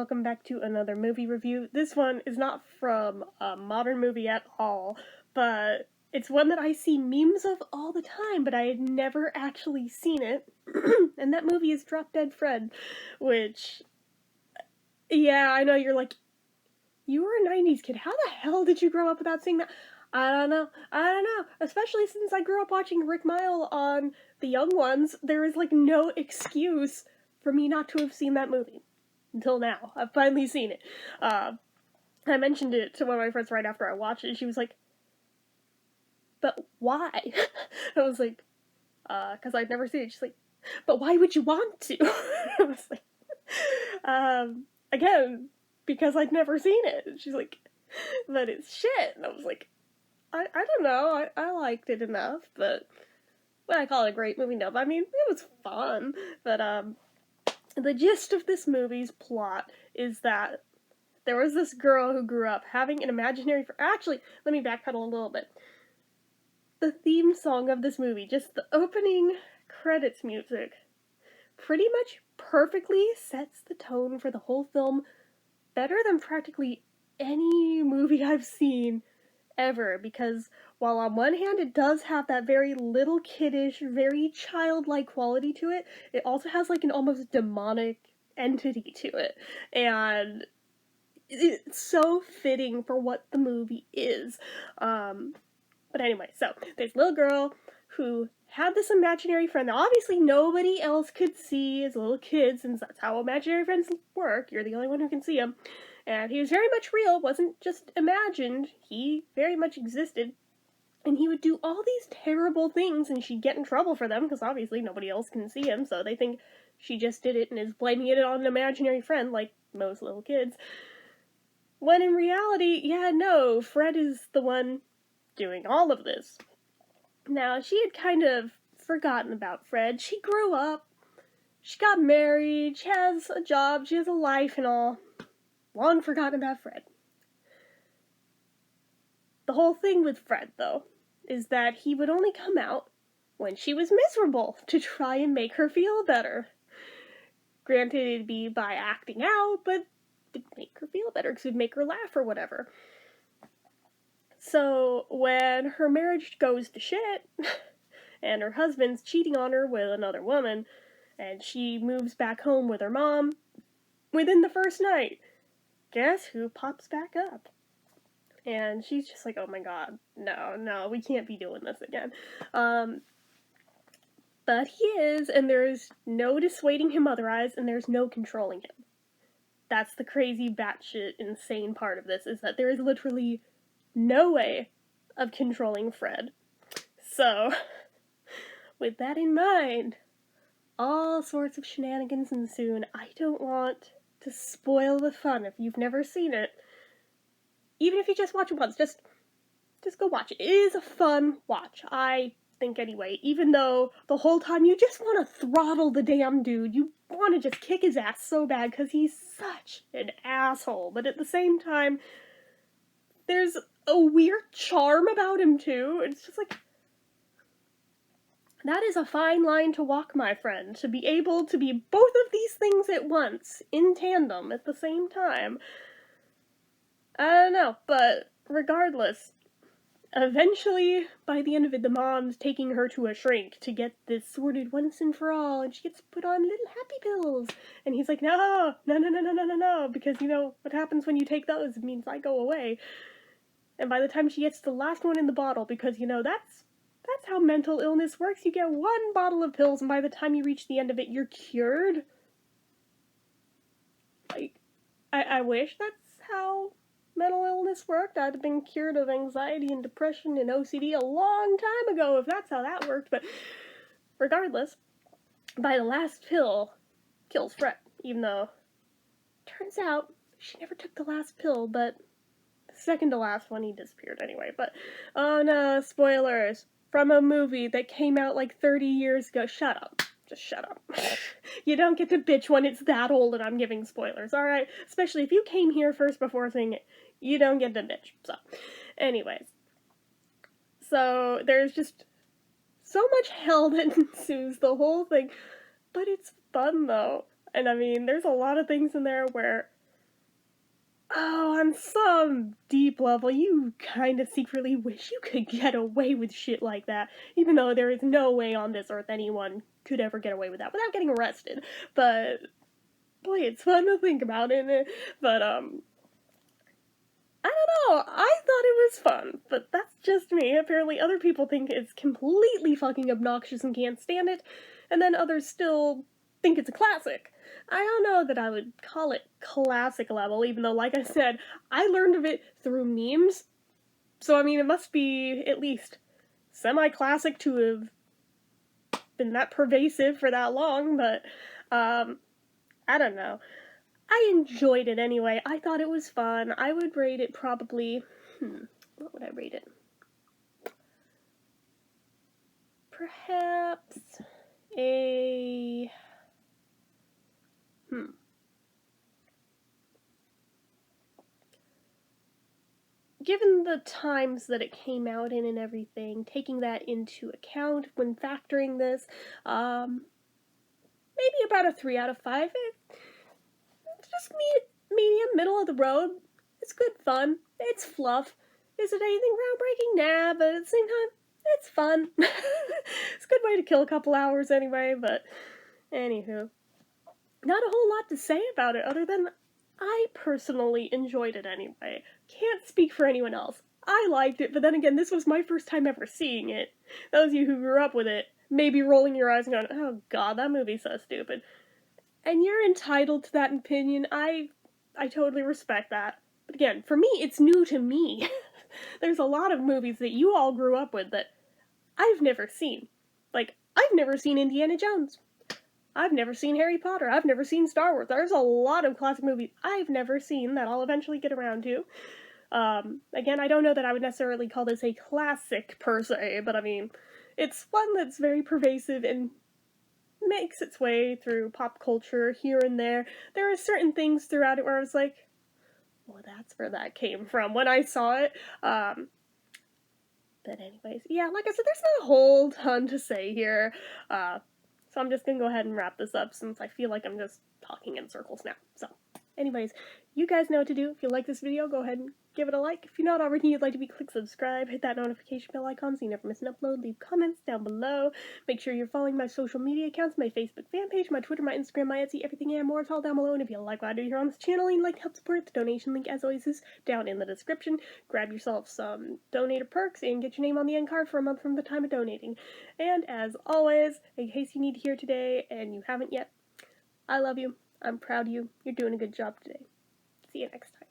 welcome back to another movie review. This one is not from a modern movie at all, but it's one that I see memes of all the time, but I had never actually seen it. And that movie is Drop Dead Fred, which, yeah, I know you're like, you were a 90s kid. How the hell did you grow up without seeing that? I don't know. Especially since I grew up watching Rick Mile on The Young Ones, there is like no excuse for me not to have seen that movie. Until now. I've finally seen it. I mentioned it to one of my friends right after I watched it, and she was like, but why? I was like, because I'd never seen it. She's like, but why would you want to? I was like, again, because I'd never seen it. And she's like, but it's shit. And I was like, I don't know. I liked it enough, but would I call it a great movie? No, but I mean, it was fun. But, the gist of this movie's plot is that there was this girl who grew up having an imaginary friend. Actually, let me backpedal a little bit. The theme song of this movie, just the opening credits music, pretty much perfectly sets the tone for the whole film, better than practically any movie I've seen ever, because while on one hand it does have that very little kiddish, very childlike quality to it, it also has like an almost demonic entity to it, and it's so fitting for what the movie is. But anyway, so there's a little girl who had this imaginary friend that obviously nobody else could see as a little kid, since that's how imaginary friends work. You're the only one who can see them. And he was very much real, wasn't just imagined. He very much existed. And he would do all these terrible things, and she'd get in trouble for them, because obviously nobody else can see him, so they think she just did it and is blaming it on an imaginary friend, like most little kids. When in reality, yeah, no, Fred is the one doing all of this. Now, she had kind of forgotten about Fred. She grew up, she got married, she has a job, she has a life and all. Long forgotten about Fred. The whole thing with Fred, though, is that he would only come out when she was miserable to try and make her feel better. Granted, it'd be by acting out, but it'd make her feel better because it'd make her laugh or whatever. So, when her marriage goes to shit, and her husband's cheating on her with another woman, and she moves back home with her mom, within the first night, guess who pops back up? And she's just like, oh my god, no, we can't be doing this again. But he is, and there's no dissuading him otherwise, and there's no controlling him. That's the crazy batshit insane part of this, is that there is literally no way of controlling Fred. So, with that in mind, all sorts of shenanigans ensue, and I don't want to spoil the fun if you've never seen it. Even if you just watch it once, just go watch it. It is a fun watch, I think anyway, even though the whole time you just want to throttle the damn dude. You want to just kick his ass so bad because he's such an asshole, but at the same time, there's a weird charm about him too. It's just like, that is a fine line to walk, my friend, to be able to be both of these things at once, in tandem, at the same time. I don't know, but regardless, eventually, by the end of it, the mom's taking her to a shrink to get this sorted once and for all, and she gets put on little happy pills. And he's like, no, because, you know, what happens when you take those? It means I go away. And by the time she gets the last one in the bottle, because, you know, that's how mental illness works. You get one bottle of pills, and by the time you reach the end of it, you're cured. Like, I wish that's how mental illness worked. I'd have been cured of anxiety and depression and OCD a long time ago if that's how that worked, but regardless, by the last pill, kills Fred, even though turns out she never took the last pill, but the second to last one, he disappeared anyway. But, oh no, spoilers from a movie that came out like 30 years ago. Shut up. Just shut up. You don't get to bitch when it's that old and I'm giving spoilers, alright? Especially if you came here first before seeing it. You don't get to bitch. So, anyways. So, there's just so much hell that ensues the whole thing. But it's fun, though. And I mean, there's a lot of things in there where Oh, on some deep level, you kind of secretly wish you could get away with shit like that, even though there is no way on this earth anyone could ever get away with that without getting arrested. But boy, it's fun to think about, isn't it? But I don't know. I thought it was fun, but that's just me. Apparently, other people think it's completely fucking obnoxious and can't stand it, and then others still think it's a classic. I don't know that I would call it classic level, even though, like I said, I learned of it through memes. So, I mean, it must be at least semi-classic to have been that pervasive for that long, but, I don't know. I enjoyed it anyway. I thought it was fun. I would rate it probably, what would I rate it? Perhaps a, given the times that it came out in and everything, taking that into account when factoring this, maybe about a 3 out of 5. It's just medium, middle of the road. It's good fun. It's fluff. Is it anything groundbreaking? Nah, but at the same time, it's fun. It's a good way to kill a couple hours anyway, but anywho. Not a whole lot to say about it other than I personally enjoyed it anyway. Can't speak for anyone else. I liked it, but then again, this was my first time ever seeing it. Those of you who grew up with it may be rolling your eyes and going, oh god, that movie's so stupid. And you're entitled to that opinion. I totally respect that. But again, for me, it's new to me. There's a lot of movies that you all grew up with that I've never seen. Like, I've never seen Indiana Jones. I've never seen Harry Potter. I've never seen Star Wars. There's a lot of classic movies I've never seen that I'll eventually get around to. Again, I don't know that I would necessarily call this a classic per se, but I mean, it's one that's very pervasive and makes its way through pop culture here and there. There are certain things throughout it where I was like, well, that's where that came from when I saw it. But anyways, yeah, like I said, there's not a whole ton to say here. So I'm just gonna go ahead and wrap this up since I feel like I'm just talking in circles now. So, anyways, you guys know what to do. If you like this video, go ahead and give it a like. If you're not already, you'd like to be, click subscribe, hit that notification bell icon so you never miss an upload. Leave comments down below. Make sure you're following my social media accounts, my Facebook fan page, my Twitter, my Instagram, my Etsy, everything and more. It's all down below. And if you like what I do here on this channel and you'd like to help support, the donation link, as always, is down in the description. Grab yourself some donator perks and get your name on the end card for a month from the time of donating. And as always, in case you need to hear today and you haven't yet, I love you. I'm proud of you. You're doing a good job today. See you next time.